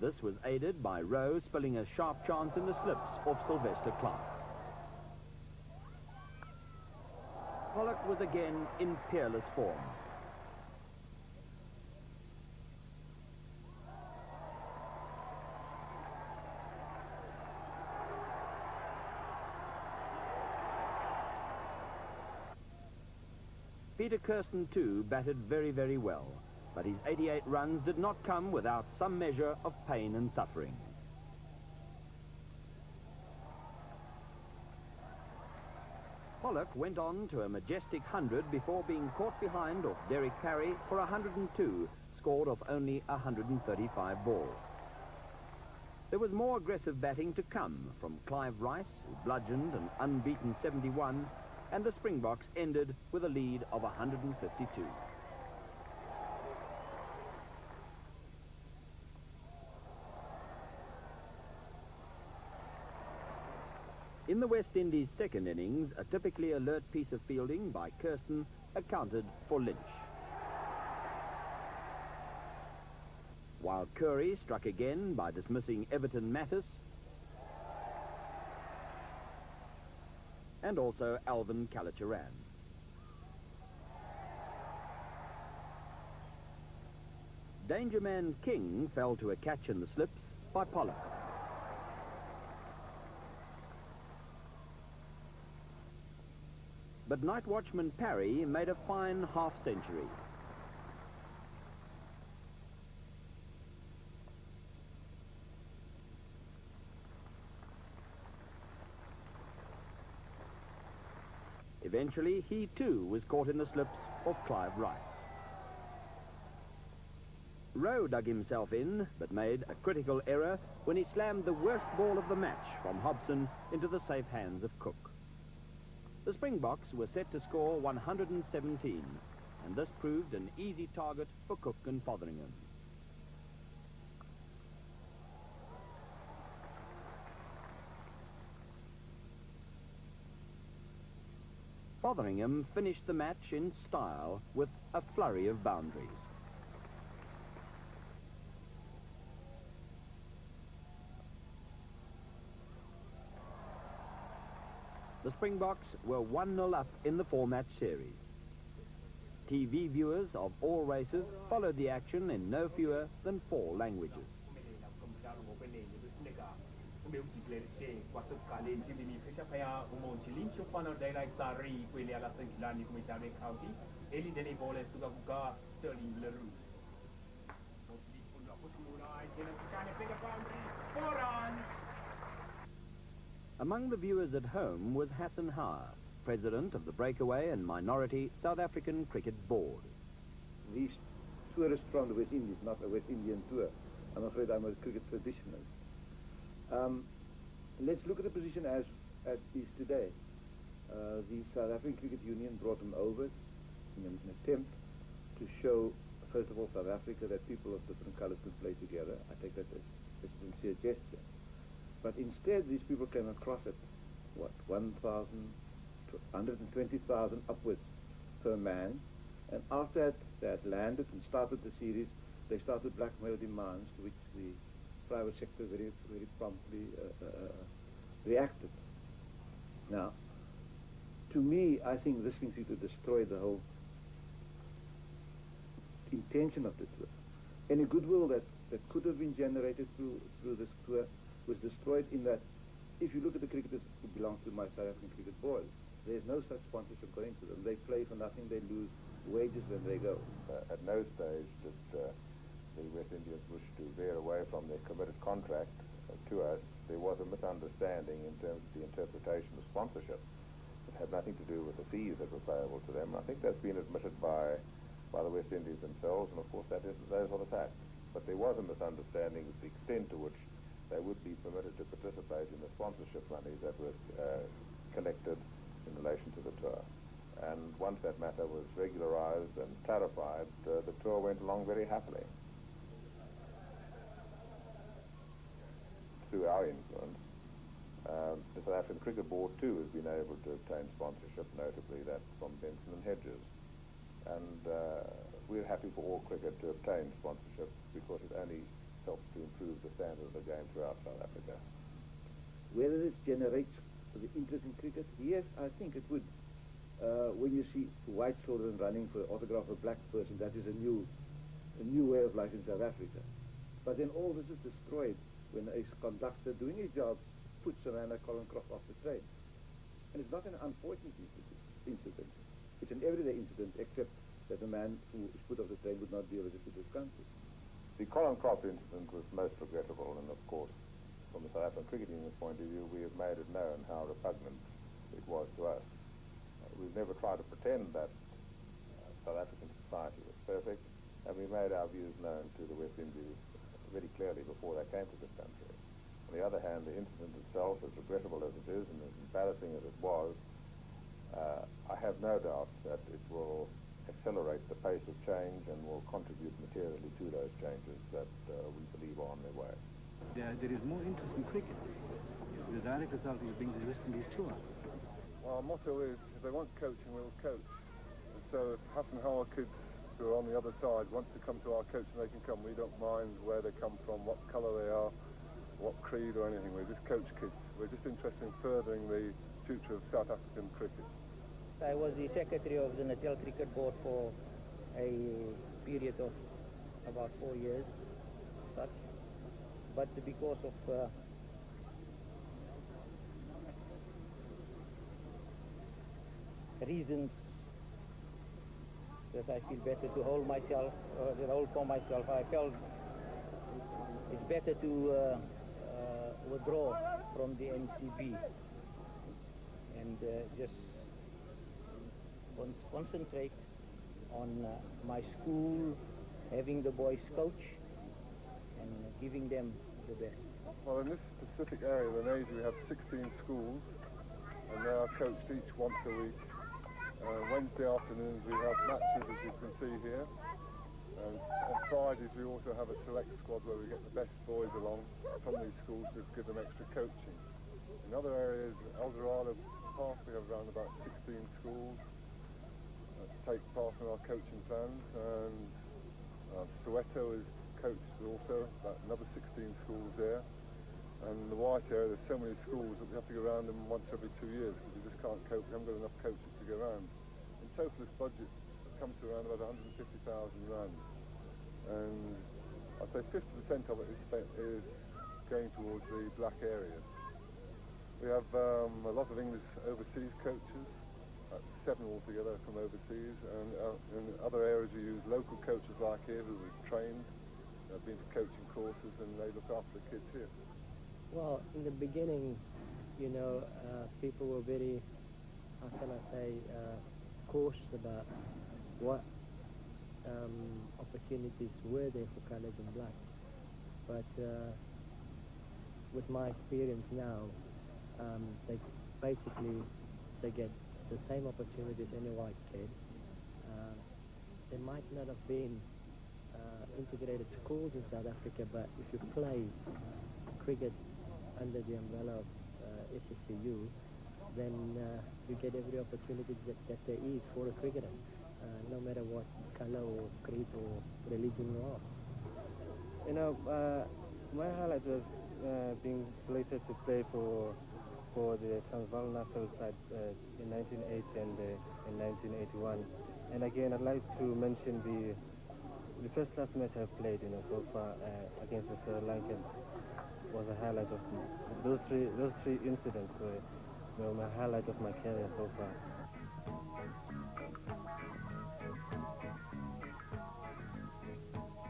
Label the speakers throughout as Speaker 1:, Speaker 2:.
Speaker 1: This was aided by Rowe spilling a sharp chance in the slips off Sylvester Clark. Pollock was again in peerless form. Peter Kirsten too batted very, very well, but his 88 runs did not come without some measure of pain and suffering. Pollock went on to a majestic 100 before being caught behind off Derek Parry for 102, scored off only 135 balls. There was more aggressive batting to come from Clive Rice, who bludgeoned an unbeaten 71, and the Springboks ended with a lead of 152. In the West Indies' second innings, a typically alert piece of fielding by Kirsten accounted for Lynch. While Curry struck again by dismissing Everton Mattis, and also Alvin Kallicharran. Danger Man King fell to a catch in the slips by Pollock. But Night Watchman Parry made a fine half-century. Eventually, he too was caught in the slips of Clive Rice. Rowe dug himself in, but made a critical error when he slammed the worst ball of the match from Hobson into the safe hands of Cook. The Springboks were set to score 117, and this proved an easy target for Cook and Fotheringham. Fotheringham finished the match in style with a flurry of boundaries. The Springboks were 1-0 up in the four-match series. TV viewers of all races followed the action in no fewer than 4 languages. Among the viewers at home was Hassan Haar, president of the breakaway and minority South African Cricket Board.
Speaker 2: These tourists from the West Indies, not a West Indian tour. I'm afraid I'm a cricket traditionalist. Let's look at the position as is today. The South African Cricket Union brought them over in an attempt to show, first of all, South Africa that people of different colors could play together. I take that as a sincere gesture. But instead, these people came across at, what, 1,000 to 120,000 upwards per man. And after that, they had landed and started the series. They started blackmail demands, to which the private sector very, very promptly reacted. Now, to me, I think this seems to destroy the whole intention of the tour. Any goodwill that could have been generated through this tour was destroyed, in that if you look at the cricketers who belong to my South African Cricket Board, there's no such sponsorship going to them. They play for nothing, they lose wages when they go.
Speaker 3: At no stage did the West Indians wish to veer away from their committed contract to us. There was a misunderstanding in terms of the interpretation of sponsorship. It had nothing to do with the fees that were payable to them. I think that's been admitted by the West Indies themselves, and of course those are the facts. But there was a misunderstanding of the extent to which they would be permitted to participate in the sponsorship money that was collected in relation to the tour. And once that matter was regularized and clarified, the tour went along very happily. Through our influence, the South African Cricket Board too has been able to obtain sponsorship, notably that from Benson and Hedges. And we're happy for all cricket to obtain sponsorship, because it only helped to improve the standard of the game throughout South Africa.
Speaker 2: Whether this generates the interest in cricket? Yes, I think it would. When you see white children running for autograph of a black person, that is a new way of life in South Africa. But then all this is destroyed when a conductor doing his job puts Amanda Collincroft off the train. And it's not an unfortunate incident. It's an everyday incident, except that the man who is put off the train would not be a registered this country.
Speaker 3: The Collincroft incident was most regrettable, and of course, from the South African Cricket Union's point of view, we have made it known how repugnant it was to us. We've never tried to pretend that South African society was perfect, and we made our views known to the West Indies very clearly before they came to this country. On the other hand, the incident itself, as regrettable as it is and as embarrassing as it was, I have no doubt that it will accelerate the pace of change and will contribute materially to those changes that we believe are on their way.
Speaker 4: There is more interest in cricket. The direct result is being the West Indies tour.
Speaker 5: Our motto is, if they want coaching, we'll coach. And so if Hassan Howard kids who are on the other side want to come to our coaching, they can come. We don't mind where they come from, what colour they are, what creed or anything. We're just coach kids. We're just interested in furthering the future of South African cricket.
Speaker 6: I was the secretary of the Natal Cricket Board for a period of about 4 years, such. But because of reasons that I feel better to hold myself, to hold for myself, I felt it's better to withdraw from the NCB and just concentrate on my school, having the boys coach and giving them the best.
Speaker 5: Well, in this specific area of Lenasia, we have 16 schools, and they are coached each once a week. Wednesday afternoons we have matches, as you can see here. And on Fridays we also have a select squad where we get the best boys along from these schools to give them extra coaching. In other areas, El Dorado Park, we have around about 16 schools take part in our coaching plans, and Soweto is coached also, about another 16 schools there. And in the white area, there's so many schools that we have to go around them once every 2 years because we just can't cope. We haven't got enough coaches to go around. In total, this budget comes to around about 150,000 rand. And I'd say 50% of it is going towards the black areas. We have a lot of English overseas coaches, 7 altogether from overseas, and in other areas we use local coaches like here who we've trained, been for coaching courses, and they look after the kids here.
Speaker 7: Well, in the beginning, you know, people were very, how can I say, cautious about what opportunities were there for colours and blacks. But with my experience now, they get the same opportunities any white kid. There might not have been integrated schools in South Africa, but if you play cricket under the umbrella of SSCU, then you get every opportunity that there is for a cricketer, no matter what colour or creed or religion you are.
Speaker 8: You know, my highlight was being selected to play for the Transvaal national side in 1980 and in 1981. And again, I'd like to mention the first class match I've played, you know, so far against the Sri Lankans was a highlight of those three incidents were, you know, my highlight of my career so far.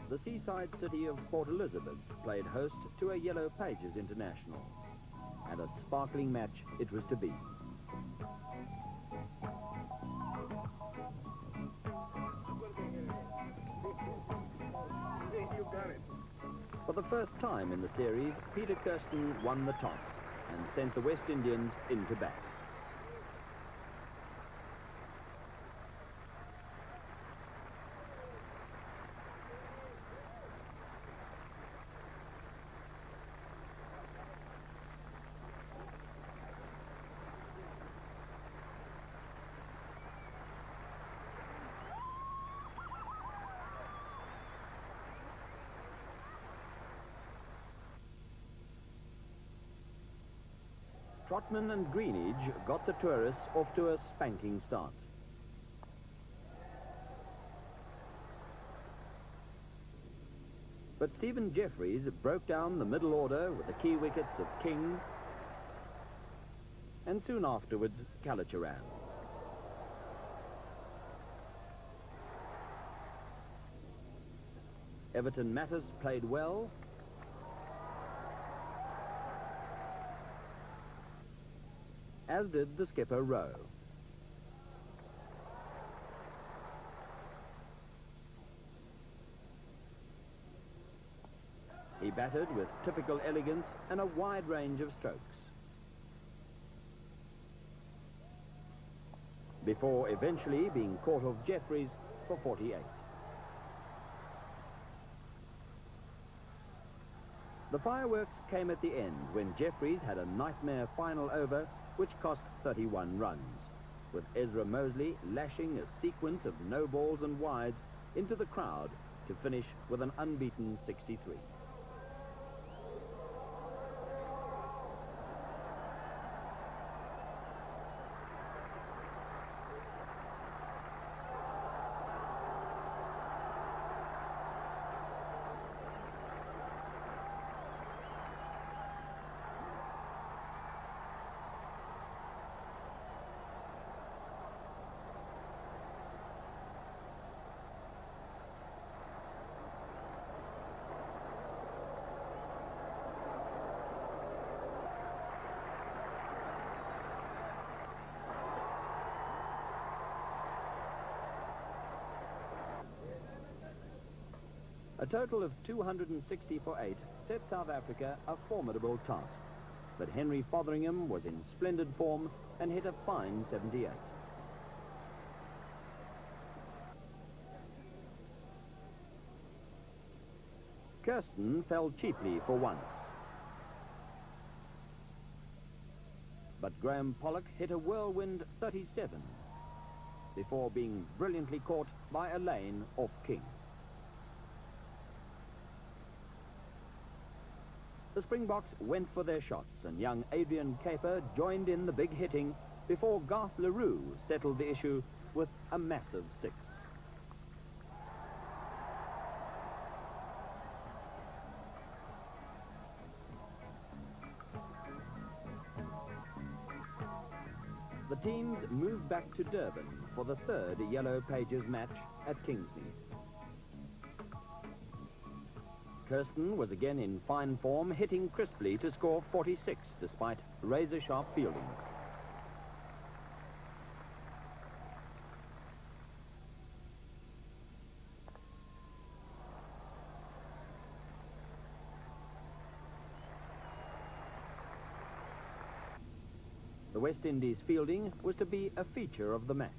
Speaker 1: The seaside city of Port Elizabeth played host to a Yellow Pages International, and a sparkling match it was to be. For the first time in the series, Peter Kirsten won the toss and sent the West Indians into bat. Trotman and Greenidge got the tourists off to a spanking start. But Stephen Jeffries broke down the middle order with the key wickets of King and soon afterwards Kallicharran. Everton Mattis played well, as did the skipper Rowe. He batted with typical elegance and a wide range of strokes, before eventually being caught off Jeffries for 48. The fireworks came at the end when Jeffries had a nightmare final over which cost 31 runs, with Ezra Mosley lashing a sequence of no balls and wides into the crowd to finish with an unbeaten 63. A total of 260 for 8 set South Africa a formidable task, but Henry Fotheringham was in splendid form and hit a fine 78. Kirsten fell cheaply for once, but Graham Pollock hit a whirlwind 37 before being brilliantly caught by a lane off King. The Springboks went for their shots, and young Adrian Caper joined in the big hitting before Garth LaRue settled the issue with a massive 6. The teams moved back to Durban for the third Yellow Pages match at Kingsmead. Kirsten was again in fine form, hitting crisply to score 46 despite razor-sharp fielding. The West Indies fielding was to be a feature of the match.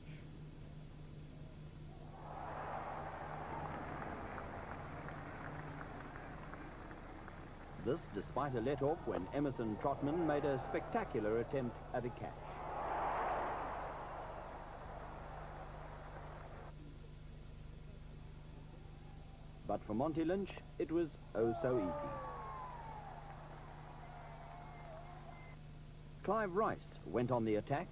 Speaker 1: This despite a let-off when Emerson Trotman made a spectacular attempt at a catch. But for Monty Lynch, it was oh so easy. Clive Rice went on the attack,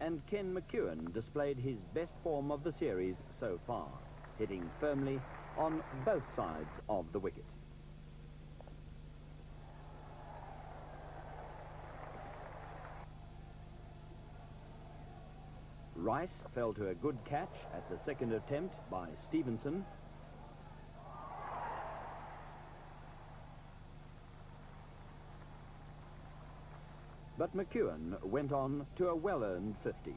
Speaker 1: and Ken McEwen displayed his best form of the series so far, hitting firmly on both sides of the wicket. Rice fell to a good catch at the second attempt by Stevenson, but McEwen went on to a well-earned 50.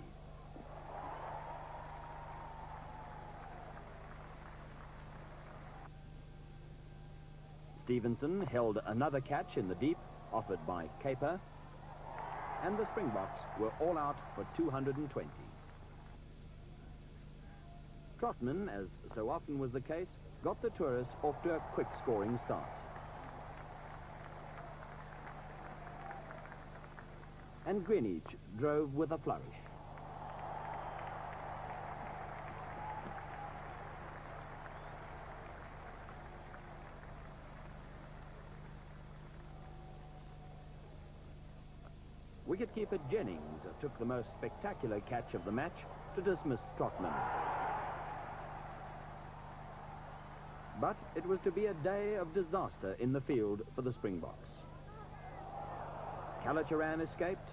Speaker 1: Stevenson held another catch in the deep, offered by Caper, and the Springboks were all out for 220. Trotman, as so often was the case, got the tourists off to a quick scoring start. And Greenidge drove with a flourish. wicketkeeper Jennings took the most spectacular catch of the match to dismiss Trotman. But it was to be a day of disaster in the field for the Springboks. Kallicharran escaped,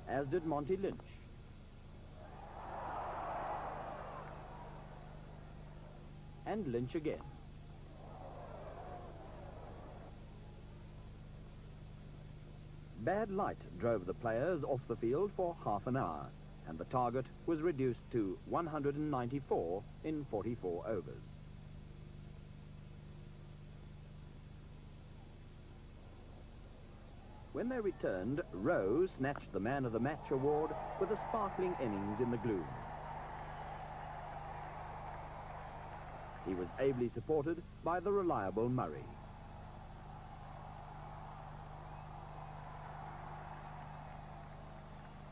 Speaker 1: as did Monty Lynch. And Lynch again. Bad light drove the players off the field for half an hour, and the target was reduced to 194 in 44 overs. When they returned, Rowe snatched the Man of the Match award with a sparkling innings in the gloom. He was ably supported by the reliable Murray.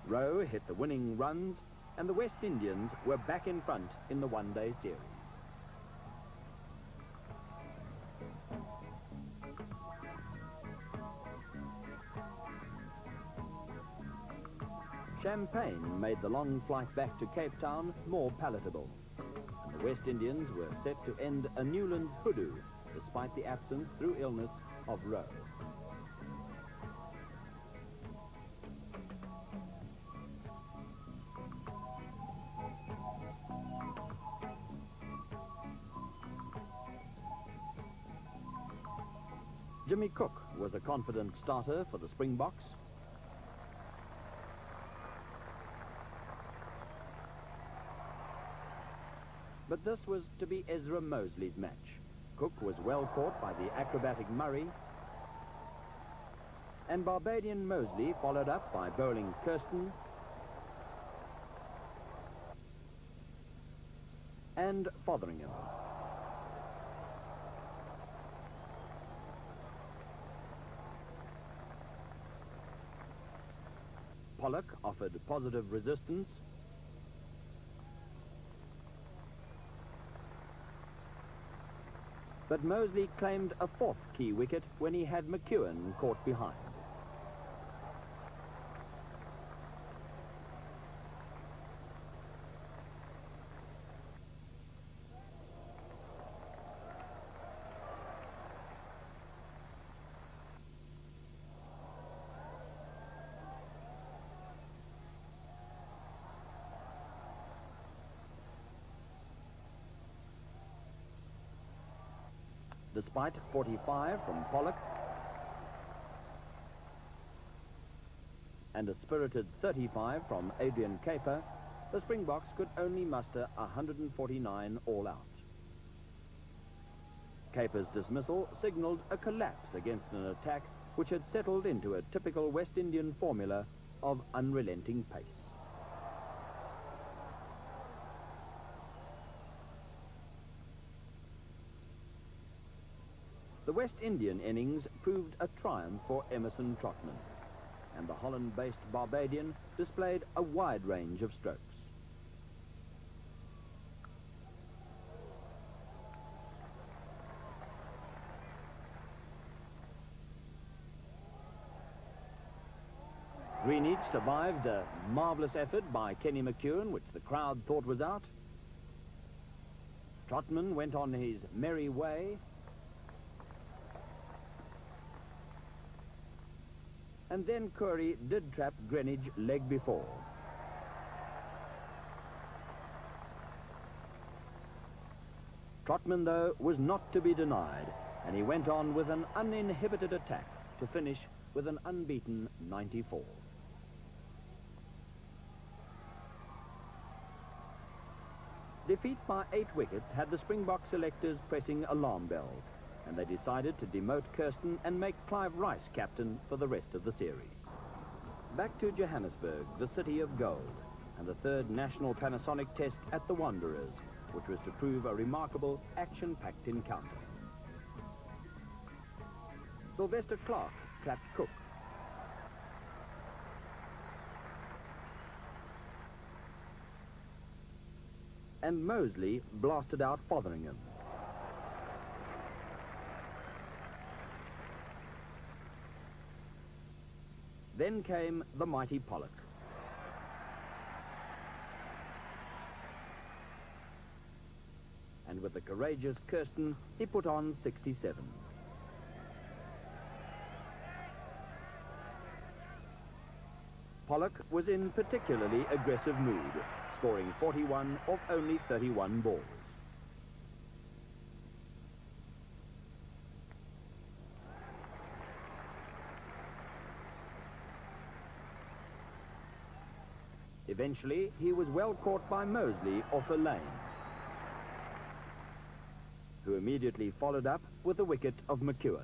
Speaker 1: Rowe hit the winning runs, and the West Indians were back in front in the one-day series. Champagne made the long flight back to Cape Town more palatable, and the West Indians were set to end a Newland hoodoo, despite the absence through illness of Rowe. Jimmy Cook was a confident starter for the Springboks. But this was to be Ezra Mosley's match. Cook was well caught by the acrobatic Murray, and Barbadian Mosley followed up by bowling Kirsten and Fotheringham. Pollock offered positive resistance, but Mosley claimed a fourth key wicket when he had McEwen caught behind. Despite 45 from Pollock and a spirited 35 from Adrian Caper, the Springboks could only muster 149 all out. Caper's dismissal signalled a collapse against an attack which had settled into a typical West Indian formula of unrelenting pace. The West Indian innings proved a triumph for Emerson Trotman, and the Holland-based Barbadian displayed a wide range of strokes. Greenwich survived a marvellous effort by Kenny McEwen, which the crowd thought was out. Trotman went on his merry way, and then Curry did trap Greenwich leg before. Trotman, though, was not to be denied, and he went on with an uninhibited attack to finish with an unbeaten 94. Defeat by 8 wickets had the Springbok selectors pressing alarm bells, and they decided to demote Kirsten and make Clive Rice captain for the rest of the series. Back to Johannesburg, the city of gold, and the third national Panasonic test at the Wanderers, which was to prove a remarkable action-packed encounter. Sylvester Clarke trapped Cook. And Mosley blasted out Fotheringham. Then came the mighty Pollock. And with the courageous Kirsten, he put on 67. Pollock was in particularly aggressive mood, scoring 41 of only 31 balls. Eventually, he was well caught by Mosley off a lane, who immediately followed up with the wicket of McEwen.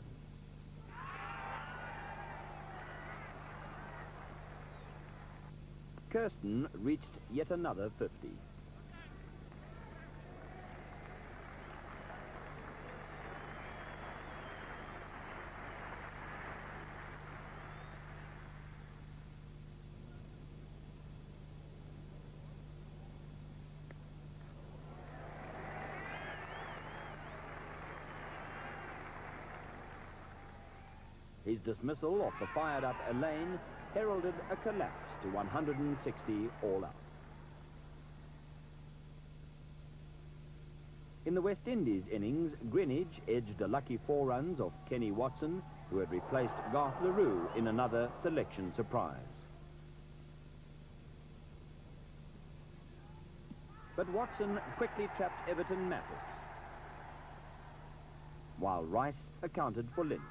Speaker 1: Kirsten reached yet another 50. His dismissal of the fired-up Elaine heralded a collapse to 160 all out. In the West Indies innings, Greenwich edged a lucky 4 runs off Kenny Watson, who had replaced Garth LaRue in another selection surprise. But Watson quickly trapped Everton Mattis, while Rice accounted for Lynch.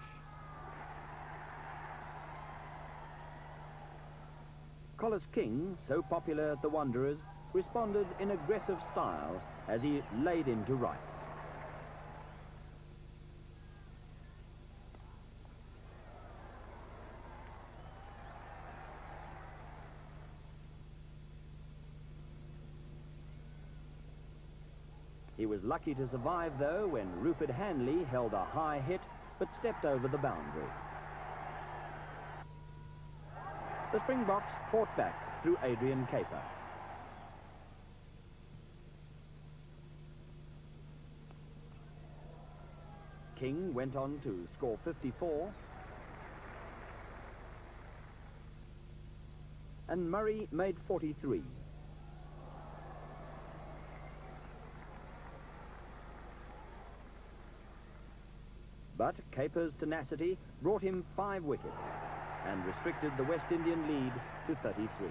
Speaker 1: Collis King, so popular at the Wanderers, responded in aggressive style as he laid into Rice. He was lucky to survive, though, when Rupert Hanley held a high hit but stepped over the boundary. The Springboks fought back through Adrian Caper. King went on to score 54. And Murray made 43. But Caper's tenacity brought him 5 wickets and restricted the West Indian lead to 33.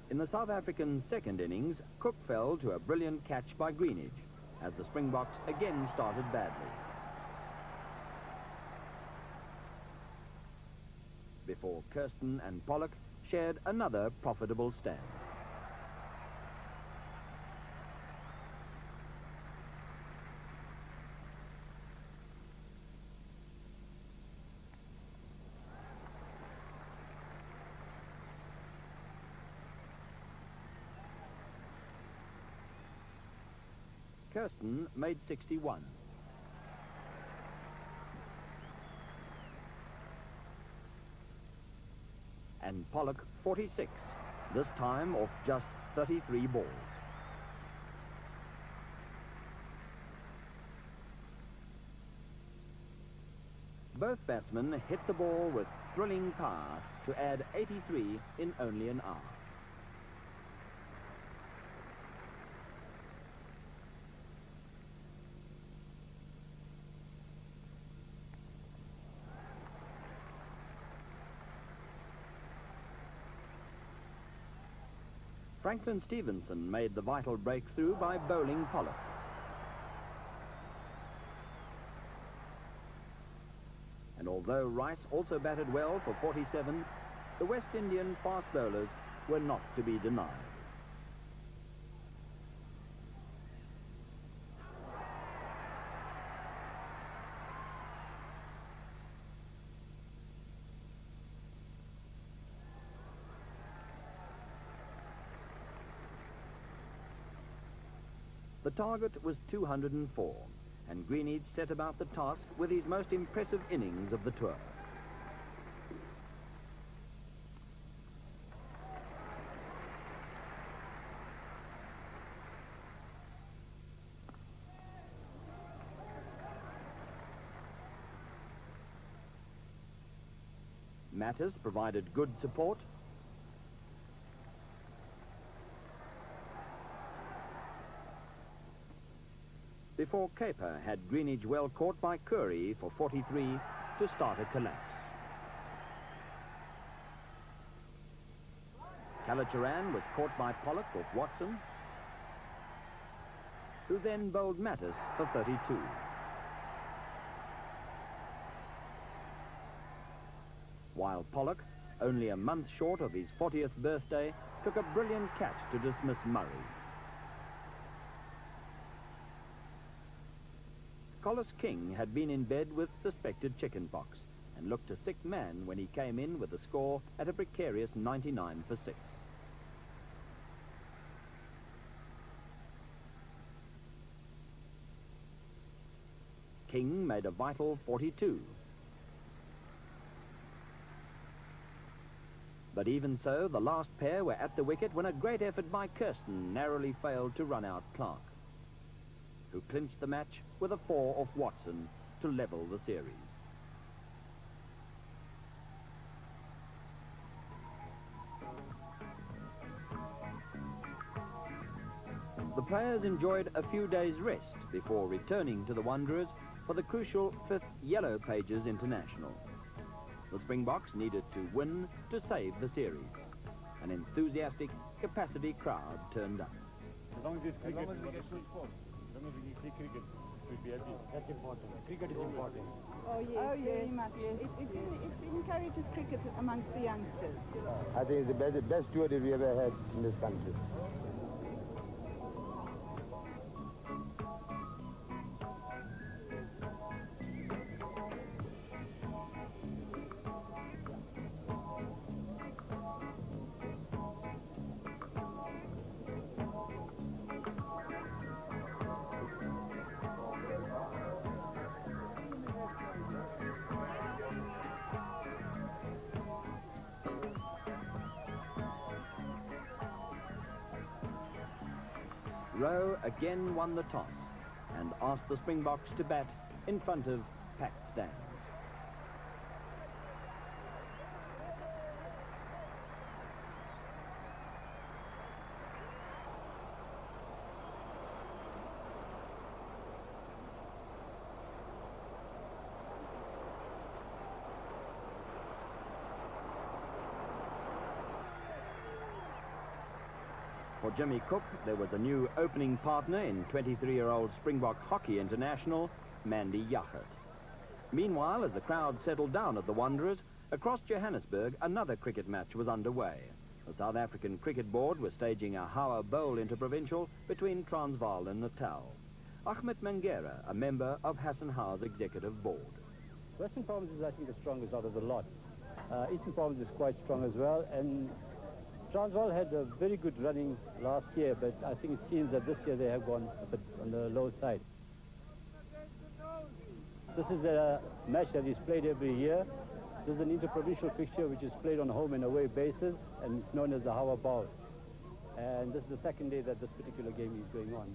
Speaker 1: In the South African second innings, Cook fell to a brilliant catch by Greenwich, as the Springboks again started badly. Before Kirsten and Pollock shared another profitable stand. Kirsten made 61. And Pollock 46, this time off just 33 balls. Both batsmen hit the ball with thrilling power to add 83 in only an hour. Franklin Stevenson made the vital breakthrough by bowling Pollock. And although Rice also batted well for 47, the West Indian fast bowlers were not to be denied. The target was 204, and Greenwich set about the task with his most impressive innings of the tour. Mattis provided good support. Before Caper had Greenidge well caught by Curry for 43 to start a collapse. Kalachurran was caught by Pollock with Watson, who then bowled Mattis for 32. While Pollock, only a month short of his 40th birthday, took a brilliant catch to dismiss Murray. Collis King had been in bed with suspected chickenpox and looked a sick man when he came in with the score at a precarious 99 for 6. King made a vital 42. But even so, the last pair were at the wicket when a great effort by Kirsten narrowly failed to run out Clark, who clinched the match with a 4 off Watson to level the series. The players enjoyed a few days' rest before returning to the Wanderers for the crucial 5th Yellow Pages International. The Springboks needed to win to save the series. An enthusiastic capacity crowd turned up.
Speaker 4: As long as it's cricket, as long as we get good sport. As long as we see cricket, we'll be happy. That's important. Cricket is important.
Speaker 9: Oh yes, very much. It encourages cricket amongst the youngsters.
Speaker 10: I think it's the best tour that we ever had in this country.
Speaker 1: Rowe again won the toss and asked the Springboks to bat in front of packed stands. For Jimmy Cook, there was a new opening partner in 23-year-old Springbok Hockey International, Mandy Yachert. Meanwhile, as the crowd settled down at the Wanderers, across Johannesburg, another cricket match was underway. The South African Cricket Board was staging a Hour Bowl interprovincial between Transvaal and Natal. Ahmed Mangera, a member of Hassan Howe's executive board.
Speaker 11: Western Province is, I think, the strongest out of the lot. Eastern Province is quite strong as well, and Transvaal had a very good running last year, but I think it seems that this year they have gone a bit on the low side. This is a match that is played every year. This is an interprovincial fixture which is played on a home and away basis, and it's known as the Hour Bowl. And this is the second day that this particular game is going on.